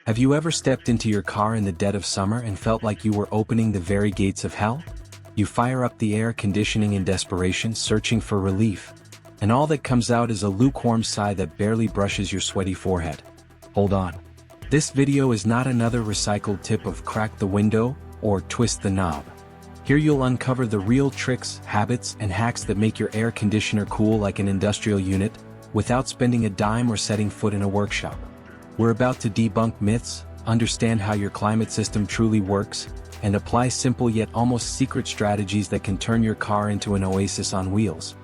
Have you ever stepped into your car in the dead of summer and felt like you were opening the very gates of hell? You fire up the air conditioning in desperation, searching for relief. And all that comes out is a lukewarm sigh that barely brushes your sweaty forehead. Hold on. This video is not another recycled tip of crack the window or twist the knob. Here you'll uncover the real tricks, habits, and hacks that make your air conditioner cool like an industrial unit, without spending a dime or setting foot in a workshop. We're about to debunk myths, understand how your climate system truly works, and apply simple yet almost secret strategies that can turn your car into an oasis on wheels.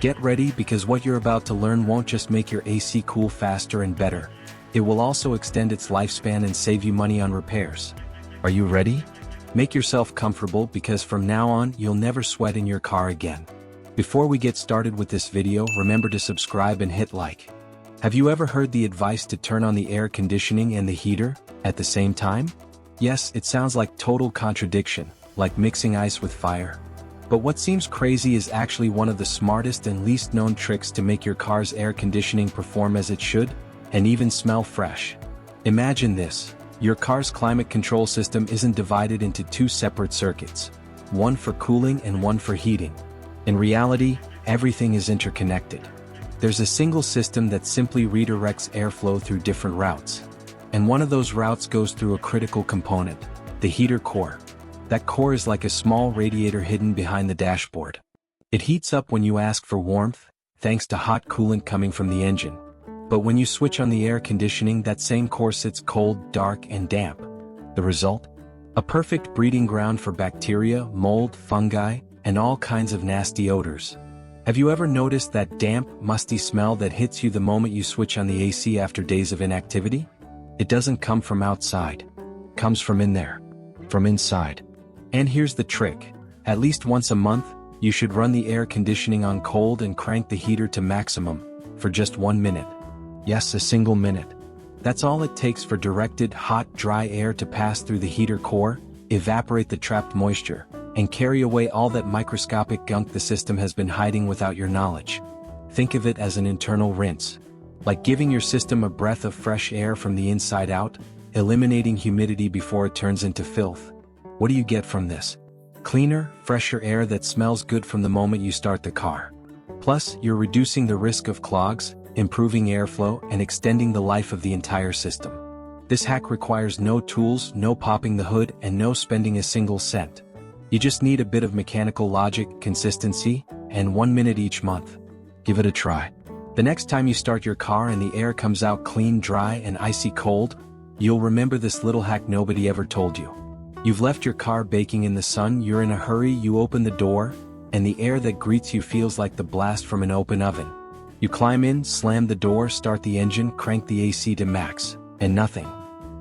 Get ready, because what you're about to learn won't just make your AC cool faster and better. It will also extend its lifespan and save you money on repairs. Are you ready? Make yourself comfortable, because from now on you'll never sweat in your car again. Before we get started with this video, remember to subscribe and hit like. Have you ever heard the advice to turn on the air conditioning and the heater at the same time? Yes, it sounds like total contradiction, like mixing ice with fire. But what seems crazy is actually one of the smartest and least known tricks to make your car's air conditioning perform as it should, and even smell fresh. Imagine this: your car's climate control system isn't divided into two separate circuits, one for cooling and one for heating. In reality, everything is interconnected. There's a single system that simply redirects airflow through different routes. And one of those routes goes through a critical component, the heater core. That core is like a small radiator hidden behind the dashboard. It heats up when you ask for warmth, thanks to hot coolant coming from the engine. But when you switch on the air conditioning, that same core sits cold, dark, and damp. The result? A perfect breeding ground for bacteria, mold, fungi, and all kinds of nasty odors. Have you ever noticed that damp, musty smell that hits you the moment you switch on the AC after days of inactivity? It doesn't come from outside. It comes from in there. From inside. And here's the trick. At least once a month, you should run the air conditioning on cold and crank the heater to maximum, for just 1 minute. Yes, a single minute. That's all it takes for directed, hot, dry air to pass through the heater core, evaporate the trapped moisture, and carry away all that microscopic gunk the system has been hiding without your knowledge. Think of it as an internal rinse. Like giving your system a breath of fresh air from the inside out, eliminating humidity before it turns into filth. What do you get from this? Cleaner, fresher air that smells good from the moment you start the car. Plus, you're reducing the risk of clogs, improving airflow, and extending the life of the entire system. This hack requires no tools, no popping the hood, and no spending a single cent. You just need a bit of mechanical logic, consistency, and 1 minute each month. Give it a try. The next time you start your car and the air comes out clean, dry, and icy cold, you'll remember this little hack nobody ever told you. You've left your car baking in the sun, you're in a hurry, you open the door, and the air that greets you feels like the blast from an open oven. You climb in, slam the door, start the engine, crank the AC to max, and nothing.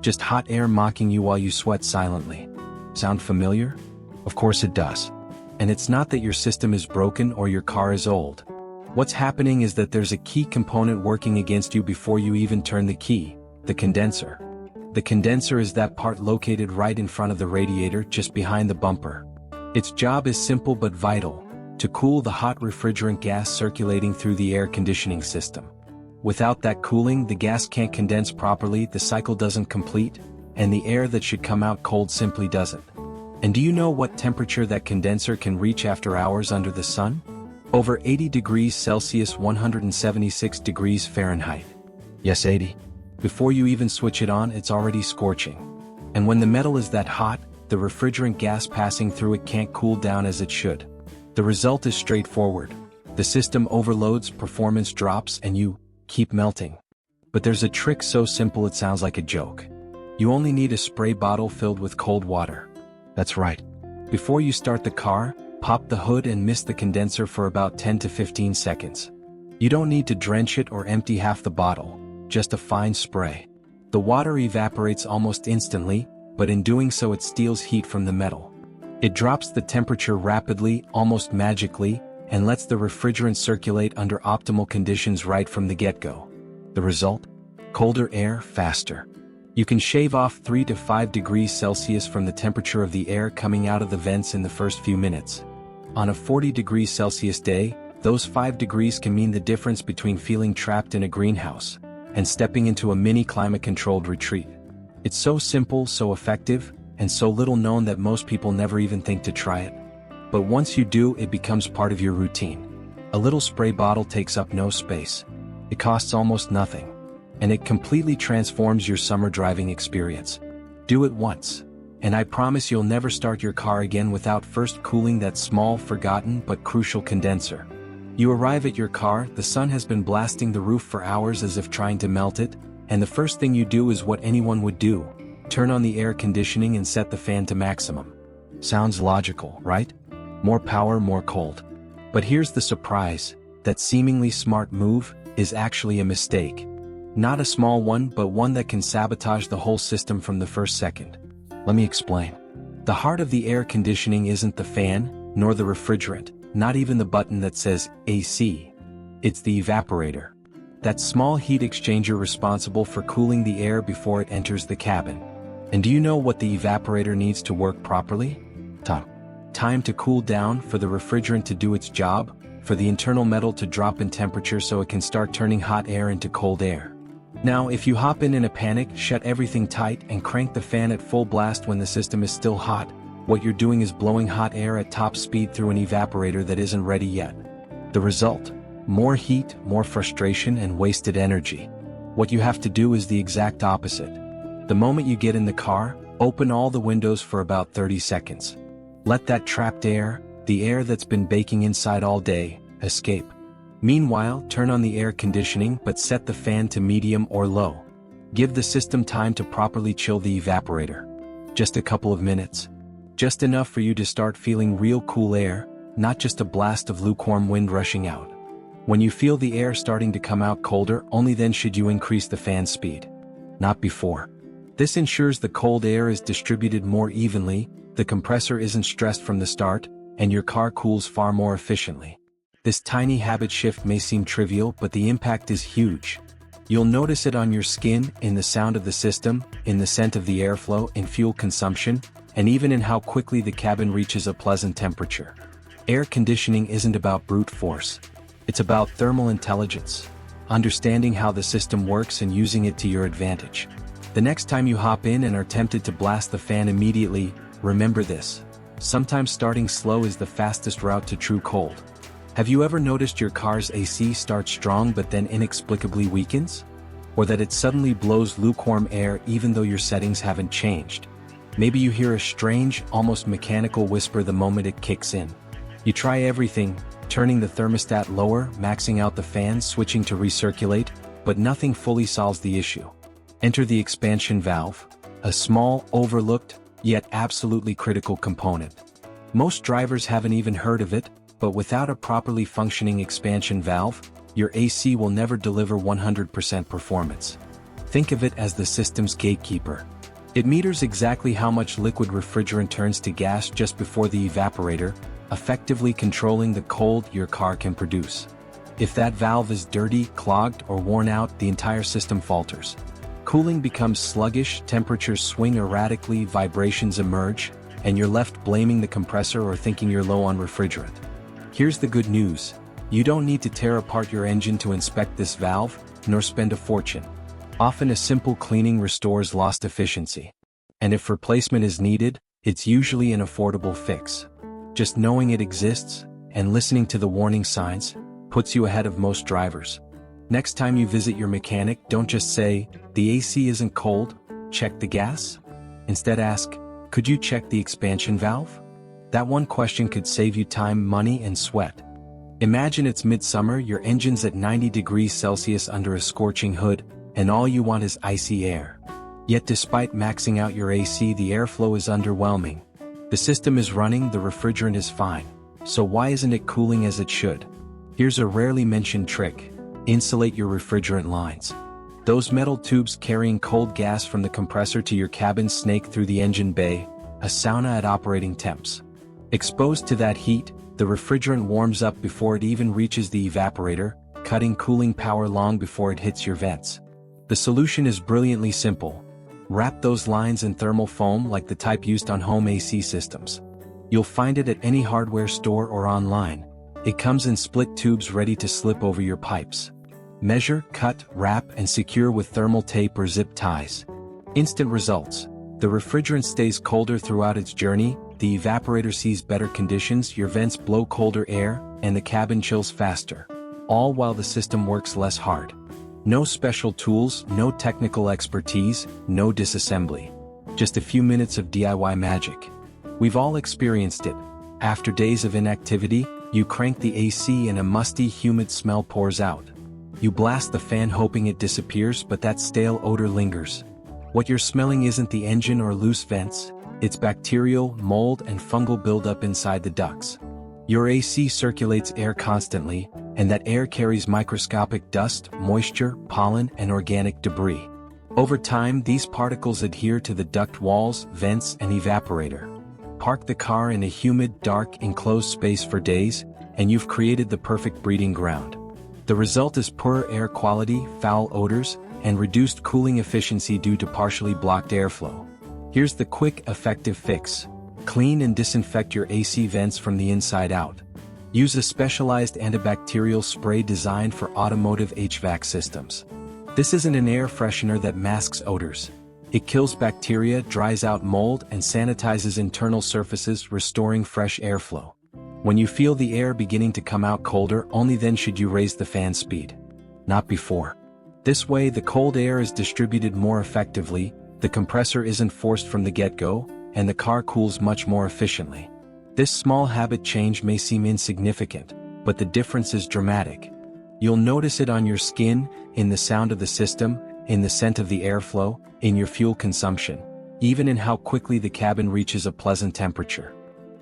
Just hot air mocking you while you sweat silently. Sound familiar? Of course it does. And it's not that your system is broken or your car is old. What's happening is that there's a key component working against you before you even turn the key: the condenser. The condenser is that part located right in front of the radiator, just behind the bumper. Its job is simple but vital: to cool the hot refrigerant gas circulating through the air conditioning system. Without that cooling, the gas can't condense properly, the cycle doesn't complete, and the air that should come out cold simply doesn't. And do you know what temperature that condenser can reach after hours under the sun? Over 80 degrees Celsius, 176 degrees Fahrenheit. Yes, 80. Before you even switch it on, it's already scorching. And when the metal is that hot, the refrigerant gas passing through it can't cool down as it should. The result is straightforward. The system overloads, performance drops, and you keep melting. But there's a trick so simple it sounds like a joke. You only need a spray bottle filled with cold water. That's right. Before you start the car, pop the hood and mist the condenser for about 10 to 15 seconds. You don't need to drench it or empty half the bottle, just a fine spray. The water evaporates almost instantly, but in doing so it steals heat from the metal. It drops the temperature rapidly, almost magically, and lets the refrigerant circulate under optimal conditions right from the get-go. The result? Colder air, faster. You can shave off 3 to 5 degrees Celsius from the temperature of the air coming out of the vents in the first few minutes. On a 40 degrees Celsius day, those 5 degrees can mean the difference between feeling trapped in a greenhouse and stepping into a mini climate-controlled retreat. It's so simple, so effective, and so little known that most people never even think to try it. But once you do, it becomes part of your routine. A little spray bottle takes up no space. It costs almost nothing. And it completely transforms your summer driving experience. Do it once. And I promise you'll never start your car again without first cooling that small, forgotten, but crucial condenser. You arrive at your car, the sun has been blasting the roof for hours as if trying to melt it, and the first thing you do is what anyone would do. Turn on the air conditioning and set the fan to maximum. Sounds logical, right? More power, more cold. But here's the surprise, that seemingly smart move is actually a mistake. Not a small one, but one that can sabotage the whole system from the first second. Let me explain. The heart of the air conditioning isn't the fan, nor the refrigerant, not even the button that says AC. It's the evaporator. That small heat exchanger responsible for cooling the air before it enters the cabin. And do you know what the evaporator needs to work properly? Time to cool down, for the refrigerant to do its job, for the internal metal to drop in temperature so it can start turning hot air into cold air. Now, if you hop in a panic, shut everything tight, and crank the fan at full blast when the system is still hot, what you're doing is blowing hot air at top speed through an evaporator that isn't ready yet. The result? More heat, more frustration, and wasted energy. What you have to do is the exact opposite. The moment you get in the car, open all the windows for about 30 seconds. Let that trapped air, the air that's been baking inside all day, escape. Meanwhile, turn on the air conditioning but set the fan to medium or low. Give the system time to properly chill the evaporator. Just a couple of minutes. Just enough for you to start feeling real cool air, not just a blast of lukewarm wind rushing out. When you feel the air starting to come out colder, only then should you increase the fan speed. Not before. This ensures the cold air is distributed more evenly, the compressor isn't stressed from the start, and your car cools far more efficiently. This tiny habit shift may seem trivial, but the impact is huge. You'll notice it on your skin, in the sound of the system, in the scent of the airflow, in fuel consumption, and even in how quickly the cabin reaches a pleasant temperature. Air conditioning isn't about brute force. It's about thermal intelligence, understanding how the system works and using it to your advantage. The next time you hop in and are tempted to blast the fan immediately, remember this. Sometimes starting slow is the fastest route to true cold. Have you ever noticed your car's AC starts strong but then inexplicably weakens? Or that it suddenly blows lukewarm air even though your settings haven't changed? Maybe you hear a strange, almost mechanical whisper the moment it kicks in. You try everything, turning the thermostat lower, maxing out the fans, switching to recirculate, but nothing fully solves the issue. Enter the expansion valve, a small, overlooked, yet absolutely critical component. Most drivers haven't even heard of it, but without a properly functioning expansion valve, your AC will never deliver 100% performance. Think of it as the system's gatekeeper. It meters exactly how much liquid refrigerant turns to gas just before the evaporator, effectively controlling the cold your car can produce. If that valve is dirty, clogged, or worn out, the entire system falters. Cooling becomes sluggish, temperatures swing erratically, vibrations emerge, and you're left blaming the compressor or thinking you're low on refrigerant. Here's the good news. You don't need to tear apart your engine to inspect this valve, nor spend a fortune. Often a simple cleaning restores lost efficiency. And if replacement is needed, it's usually an affordable fix. Just knowing it exists, and listening to the warning signs, puts you ahead of most drivers. Next time you visit your mechanic, don't just say, "The AC isn't cold, check the gas." Instead ask, "Could you check the expansion valve?" That one question could save you time, money, and sweat. Imagine it's midsummer, your engine's at 90 degrees Celsius under a scorching hood, and all you want is icy air. Yet despite maxing out your AC, the airflow is underwhelming. The system is running, the refrigerant is fine. So why isn't it cooling as it should? Here's a rarely mentioned trick. Insulate your refrigerant lines. Those metal tubes carrying cold gas from the compressor to your cabin snake through the engine bay, a sauna at operating temps. Exposed to that heat, the refrigerant warms up before it even reaches the evaporator, cutting cooling power long before it hits your vents. The solution is brilliantly simple. Wrap those lines in thermal foam like the type used on home AC systems. You'll find it at any hardware store or online. It comes in split tubes ready to slip over your pipes. Measure, cut, wrap, and secure with thermal tape or zip ties. Instant results. The refrigerant stays colder throughout its journey, the evaporator sees better conditions, your vents blow colder air, and the cabin chills faster. All while the system works less hard. No special tools, no technical expertise, no disassembly. Just a few minutes of DIY magic. We've all experienced it. After days of inactivity, you crank the AC and a musty, humid smell pours out. You blast the fan hoping it disappears, but that stale odor lingers. What you're smelling isn't the engine or loose vents, it's bacterial, mold, and fungal buildup inside the ducts. Your AC circulates air constantly, and that air carries microscopic dust, moisture, pollen, and organic debris. Over time, these particles adhere to the duct walls, vents, and evaporator. Park the car in a humid, dark, enclosed space for days, and you've created the perfect breeding ground. The result is poor air quality, foul odors, and reduced cooling efficiency due to partially blocked airflow. Here's the quick, effective fix. Clean and disinfect your AC vents from the inside out. Use a specialized antibacterial spray designed for automotive HVAC systems. This isn't an air freshener that masks odors. It kills bacteria, dries out mold, and sanitizes internal surfaces, restoring fresh airflow. When you feel the air beginning to come out colder, only then should you raise the fan speed. Not before. This way, the cold air is distributed more effectively, the compressor isn't forced from the get-go, and the car cools much more efficiently. This small habit change may seem insignificant, but the difference is dramatic. You'll notice it on your skin, in the sound of the system, in the scent of the airflow, in your fuel consumption, even in how quickly the cabin reaches a pleasant temperature.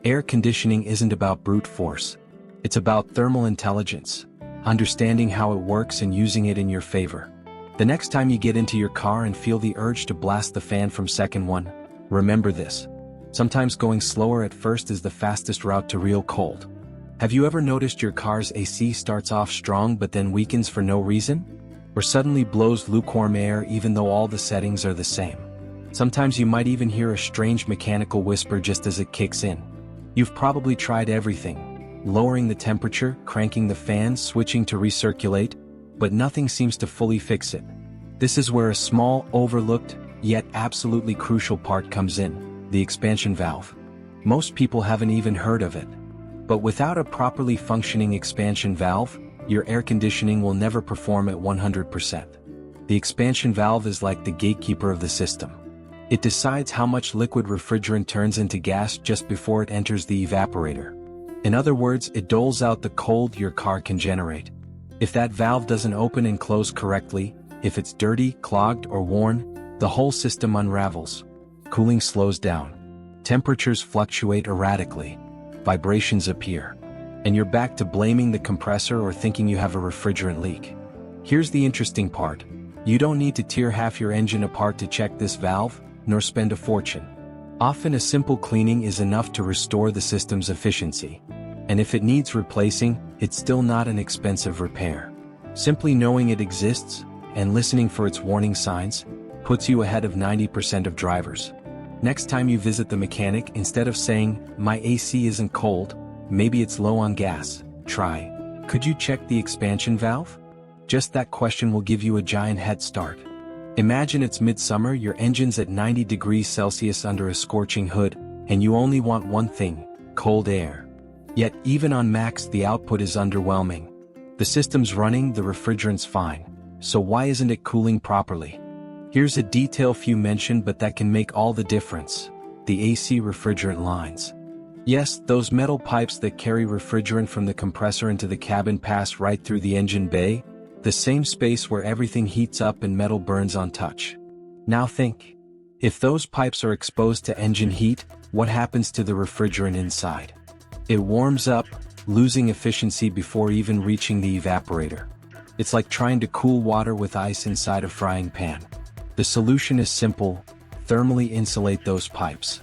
Air conditioning isn't about brute force. It's about thermal intelligence. Understanding how it works and using it in your favor. The next time you get into your car and feel the urge to blast the fan from second one, remember this. Sometimes going slower at first is the fastest route to real cold. Have you ever noticed your car's AC starts off strong but then weakens for no reason? Or suddenly blows lukewarm air even though all the settings are the same? Sometimes you might even hear a strange mechanical whisper just as it kicks in. You've probably tried everything. Lowering the temperature, cranking the fan, switching to recirculate, but nothing seems to fully fix it. This is where a small, overlooked, yet absolutely crucial part comes in, the expansion valve. Most people haven't even heard of it. But without a properly functioning expansion valve, your air conditioning will never perform at 100%. The expansion valve is like the gatekeeper of the system. It decides how much liquid refrigerant turns into gas just before it enters the evaporator. In other words, it doles out the cold your car can generate. If that valve doesn't open and close correctly, if it's dirty, clogged, or worn, the whole system unravels. Cooling slows down. Temperatures fluctuate erratically. Vibrations appear. And you're back to blaming the compressor or thinking you have a refrigerant leak. Here's the interesting part. You don't need to tear half your engine apart to check this valve, nor spend a fortune. Often a simple cleaning is enough to restore the system's efficiency. And if it needs replacing, it's still not an expensive repair. Simply knowing it exists, and listening for its warning signs, puts you ahead of 90% of drivers. Next time you visit the mechanic, instead of saying, "My AC isn't cold, maybe it's low on gas," try, "Could you check the expansion valve?" Just that question will give you a giant head start. Imagine it's midsummer, your engine's at 90 degrees Celsius under a scorching hood, and you only want one thing, cold air. Yet even on max the output is underwhelming. The system's running, the refrigerant's fine. So why isn't it cooling properly? Here's a detail few mention but that can make all the difference. The AC refrigerant lines. Yes, those metal pipes that carry refrigerant from the compressor into the cabin pass right through the engine bay, the same space where everything heats up and metal burns on touch. Now think. If those pipes are exposed to engine heat, what happens to the refrigerant inside? It warms up, losing efficiency before even reaching the evaporator. It's like trying to cool water with ice inside a frying pan. The solution is simple: thermally insulate those pipes.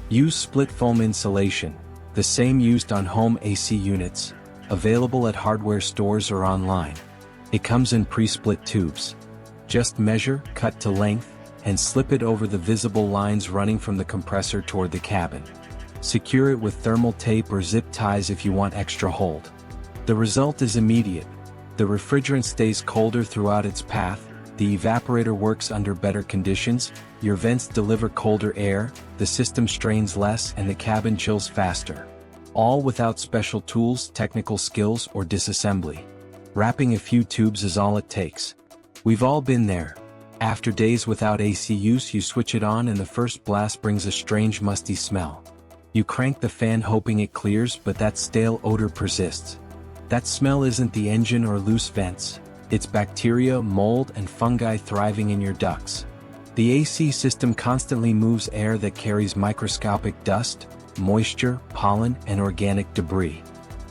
Use split foam insulation, the same used on home AC units, available at hardware stores or online. It comes in pre-split tubes. Just measure, cut to length, and slip it over the visible lines running from the compressor toward the cabin. Secure it with thermal tape or zip ties if you want extra hold. The result is immediate. The refrigerant stays colder throughout its path, the evaporator works under better conditions, your vents deliver colder air, the system strains less and the cabin chills faster. All without special tools, technical skills or disassembly. Wrapping a few tubes is all it takes. We've all been there. After days without AC use, you switch it on and the first blast brings a strange musty smell. You crank the fan hoping it clears, but that stale odor persists. That smell isn't the engine or loose vents. It's bacteria, mold, and fungi thriving in your ducts. The AC system constantly moves air that carries microscopic dust, moisture, pollen, and organic debris.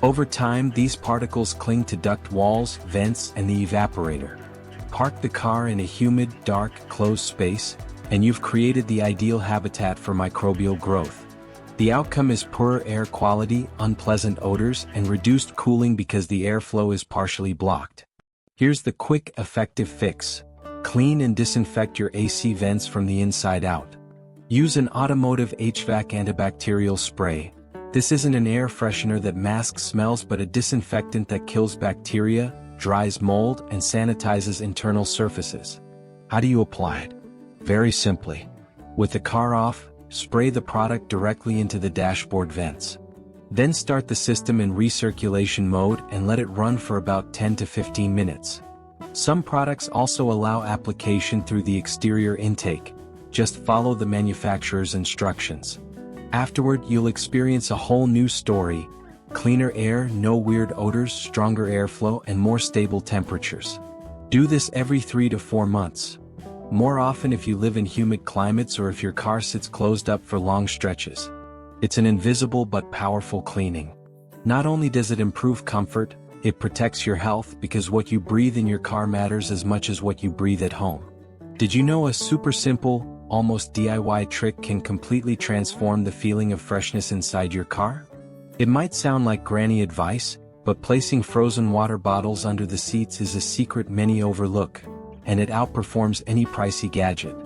Over time, these particles cling to duct walls, vents, and the evaporator. Park the car in a humid, dark, closed space, and you've created the ideal habitat for microbial growth. The outcome is poorer air quality, unpleasant odors, and reduced cooling because the airflow is partially blocked. Here's the quick, effective fix. Clean and disinfect your AC vents from the inside out. Use an automotive HVAC antibacterial spray. This isn't an air freshener that masks smells but a disinfectant that kills bacteria, dries mold, and sanitizes internal surfaces. How do you apply it? Very simply. With the car off, spray the product directly into the dashboard vents. Then start the system in recirculation mode and let it run for about 10 to 15 minutes. Some products also allow application through the exterior intake. Just follow the manufacturer's instructions. Afterward, you'll experience a whole new story. Cleaner air, no weird odors, stronger airflow, and more stable temperatures. Do this every 3 to 4 months. More often if you live in humid climates or if your car sits closed up for long stretches. It's an invisible but powerful cleaning. Not only does it improve comfort, it protects your health because what you breathe in your car matters as much as what you breathe at home. Did you know a super simple, almost DIY trick can completely transform the feeling of freshness inside your car? It might sound like granny advice, but placing frozen water bottles under the seats is a secret many overlook, and it outperforms any pricey gadget.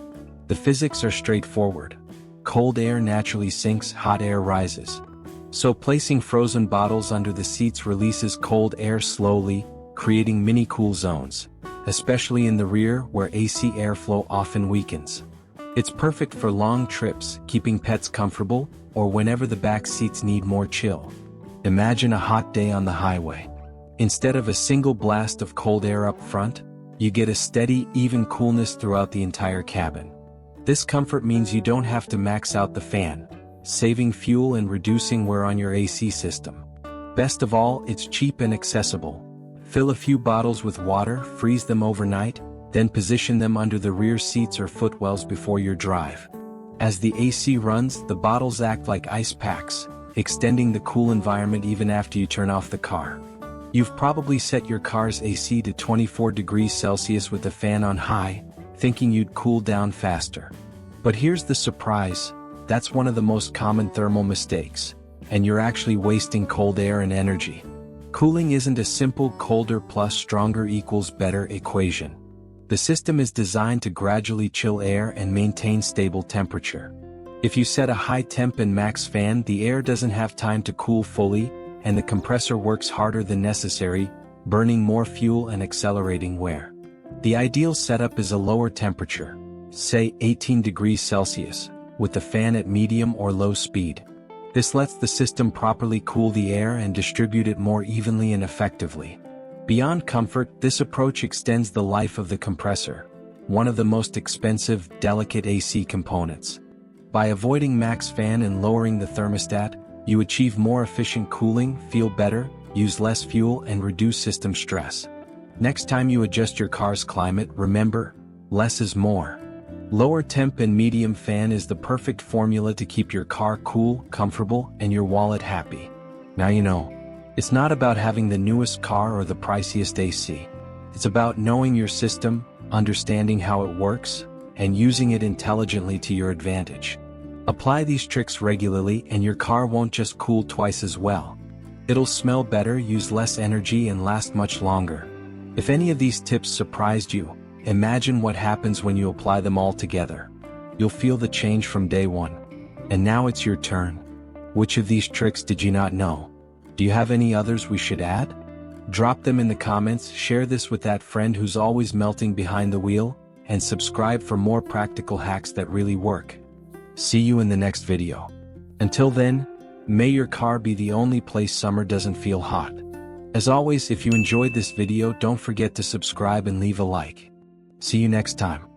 The physics are straightforward. Cold air naturally sinks, hot air rises. So placing frozen bottles under the seats releases cold air slowly, creating mini cool zones, especially in the rear where AC airflow often weakens. It's perfect for long trips, keeping pets comfortable, or whenever the back seats need more chill. Imagine a hot day on the highway. Instead of a single blast of cold air up front, you get a steady, even coolness throughout the entire cabin. This comfort means you don't have to max out the fan, saving fuel and reducing wear on your AC system. Best of all, it's cheap and accessible. Fill a few bottles with water, freeze them overnight, then position them under the rear seats or footwells before your drive. As the AC runs, the bottles act like ice packs, extending the cool environment even after you turn off the car. You've probably set your car's AC to 24 degrees Celsius with the fan on high, thinking you'd cool down faster. But here's the surprise, that's one of the most common thermal mistakes, and you're actually wasting cold air and energy. Cooling isn't a simple colder plus stronger equals better equation. The system is designed to gradually chill air and maintain stable temperature. If you set a high temp and max fan, the air doesn't have time to cool fully, and the compressor works harder than necessary, burning more fuel and accelerating wear. The ideal setup is a lower temperature, say 18 degrees Celsius, with the fan at medium or low speed. This lets the system properly cool the air and distribute it more evenly and effectively. Beyond comfort, this approach extends the life of the compressor, one of the most expensive, delicate AC components. By avoiding max fan and lowering the thermostat, you achieve more efficient cooling, feel better, use less fuel, and reduce system stress. Next time you adjust your car's climate, remember, less is more. Lower temp and medium fan is the perfect formula to keep your car cool, comfortable, and your wallet happy. Now you know. It's not about having the newest car or the priciest AC. It's about knowing your system, understanding how it works, and using it intelligently to your advantage. Apply these tricks regularly and your car won't just cool twice as well. It'll smell better, use less energy, and last much longer. If any of these tips surprised you, imagine what happens when you apply them all together. You'll feel the change from day one. And now it's your turn. Which of these tricks did you not know? Do you have any others we should add? Drop them in the comments, share this with that friend who's always melting behind the wheel, and subscribe for more practical hacks that really work. See you in the next video. Until then, may your car be the only place summer doesn't feel hot. As always, if you enjoyed this video, don't forget to subscribe and leave a like. See you next time.